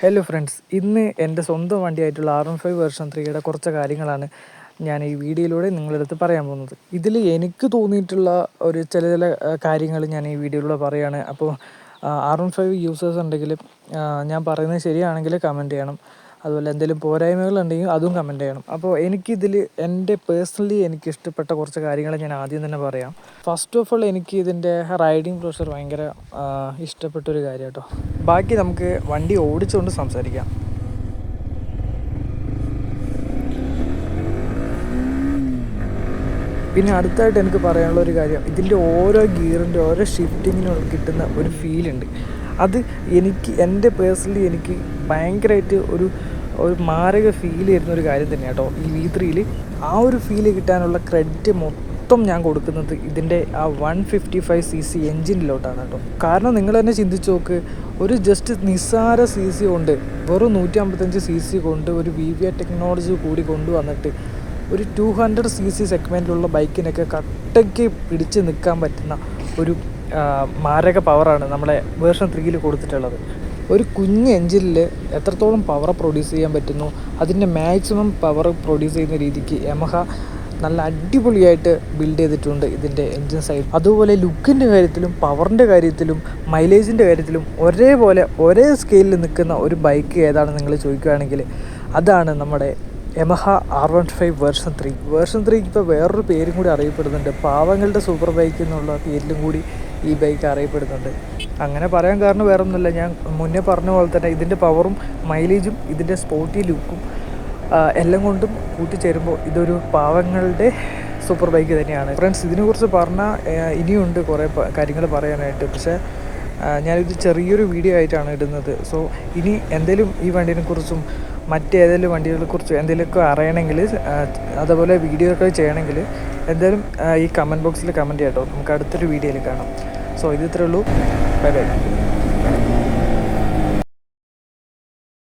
Hello friends, ഇന്ന് എൻ്റെ സ്വന്തം വണ്ടിയായിട്ടുള്ള R15 വേർഷൻ 3യുടെ കുറച്ച് കാര്യങ്ങളാണ് ഞാൻ ഈ വീഡിയോയിലൂടെ നിങ്ങളുടെ അടുത്ത് പറയാൻ പോകുന്നത്. ഇതിൽ എനിക്ക് തോന്നിയിട്ടുള്ള ഒരു ചില കാര്യങ്ങൾ ഞാൻ ഈ വീഡിയോയിലൂടെ പറയുകയാണ്. അപ്പോൾ R15 യൂസേഴ്സ് ഉണ്ടെങ്കിൽ ഞാൻ പറയുന്നത് ശരിയാണെങ്കിൽ കമൻറ്റ് ചെയ്യണം. അതുപോലെ എന്തെങ്കിലും പോരായ്മകളുണ്ടെങ്കിൽ അതും കമൻറ്റ് ചെയ്യണം. അപ്പോൾ എനിക്കിതിൽ എൻ്റെ പേഴ്സണലി എനിക്ക് ഇഷ്ടപ്പെട്ട കുറച്ച് കാര്യങ്ങൾ ഞാൻ ആദ്യം തന്നെ പറയാം. ഫസ്റ്റ് ഓഫ് ഓൾ എനിക്ക് ഇതിൻ്റെ റൈഡിങ് പ്രഷർ ഭയങ്കര ഇഷ്ടപ്പെട്ടൊരു കാര്യം കേട്ടോ. ബാക്കി നമുക്ക് വണ്ടി ഓടിച്ചുകൊണ്ട് സംസാരിക്കാം. പിന്നെ അടുത്തായിട്ട് എനിക്ക് പറയാനുള്ള ഒരു കാര്യം, ഇതിൻ്റെ ഓരോ ഗിയറിൻ്റെ ഓരോ ഷിഫ്റ്റിങ്ങിനും കിട്ടുന്ന ഒരു ഫീലുണ്ട്. അത് എൻ്റെ പേഴ്സണലി എനിക്ക് ഭയങ്കരമായിട്ട് ഒരു മാരക ഫീൽ ചെയ്യുന്ന ഒരു കാര്യം തന്നെയാണ് കേട്ടോ. ഈ V3യിൽ ആ ഒരു ഫീല് കിട്ടാനുള്ള ക്രെഡിറ്റ് മൊത്തം ഞാൻ കൊടുക്കുന്നത് ഇതിൻ്റെ ആ 155cc എൻജിനിലോട്ടാണ് കേട്ടോ. കാരണം നിങ്ങൾ തന്നെ ചിന്തിച്ച് നോക്ക്, ഒരു ജസ്റ്റ് നിസ്സാര CC കൊണ്ട്, വെറും 155cc കൊണ്ട് ഒരു VVA ടെക്നോളജി കൂടി കൊണ്ടുവന്നിട്ട് ഒരു 200cc സെഗ്മെൻറ്റിലുള്ള ബൈക്കിനൊക്കെ കട്ടയ്ക്ക് പിടിച്ച് നിൽക്കാൻ പറ്റുന്ന ഒരു മാരക പവറാണ് നമ്മളെ വേർഷൻ 3യിൽ കൊടുത്തിട്ടുള്ളത്. ഒരു കുഞ്ഞ് എൻജിനിൽ എത്രത്തോളം പവർ പ്രൊഡ്യൂസ് ചെയ്യാൻ പറ്റുന്നു, അതിൻ്റെ മാക്സിമം പവർ പ്രൊഡ്യൂസ് ചെയ്യുന്ന രീതിക്ക് യമഹ നല്ല അടിപൊളിയായിട്ട് ബിൽഡ് ചെയ്തിട്ടുണ്ട് ഇതിൻ്റെ എൻജിൻ സൈഡ്. അതുപോലെ ലുക്കിൻ്റെ കാര്യത്തിലും പവറിൻ്റെ കാര്യത്തിലും മൈലേജിൻ്റെ കാര്യത്തിലും ഒരേ സ്കെയിലിൽ നിൽക്കുന്ന ഒരു ബൈക്ക് ഏതാണെന്ന് നിങ്ങൾ ചോദിക്കുകയാണെങ്കിൽ അതാണ് നമ്മുടെ യമഹ R15 വേർഷൻ 3. വേർഷൻ 3ക്ക് ഇപ്പോൾ വേറൊരു പേരും കൂടി അറിയപ്പെടുന്നുണ്ട്. പാവങ്ങളുടെ സൂപ്പർ ബൈക്ക് എന്നുള്ള പേരിലും കൂടി ഈ ബൈക്ക് അറിയപ്പെടുന്നുണ്ട്. അങ്ങനെ പറയാൻ കാരണം വേറൊന്നുമില്ല, ഞാൻ മുന്നേ പറഞ്ഞ പോലെ തന്നെ ഇതിൻ്റെ പവറും മൈലേജും ഇതിൻ്റെ സ്പോർട്ടി ലുക്കും എല്ലാം കൊണ്ടും കൂട്ടിച്ചേരുമ്പോൾ ഇതൊരു പാവങ്ങളുടെ സൂപ്പർ ബൈക്ക് തന്നെയാണ്. ഫ്രണ്ട്സ്, ഇതിനെക്കുറിച്ച് പറഞ്ഞാൽ ഇനിയുണ്ട് കുറേ കാര്യങ്ങൾ പറയാനായിട്ട്. പക്ഷേ ഞാനിത് ചെറിയൊരു വീഡിയോ ആയിട്ടാണ് ഇടുന്നത്. സോ ഇനി എന്തെങ്കിലും ഈ വണ്ടീനെക്കുറിച്ചും മറ്റേതെങ്കിലും വണ്ടികളെക്കുറിച്ചും എന്തെങ്കിലുമൊക്കെ അറിയണമെങ്കിൽ, അതുപോലെ വീഡിയോ ഒക്കെ ചെയ്യണമെങ്കിൽ എന്തായാലും ഈ കമൻറ്റ് ബോക്സിൽ കമൻറ്റ് ചെയ്യാം കേട്ടോ. നമുക്ക് അടുത്തൊരു വീഡിയോയിൽ കാണാം. സോ ഇത് ഇത്രയേ ഉള്ളൂ. Bye bye.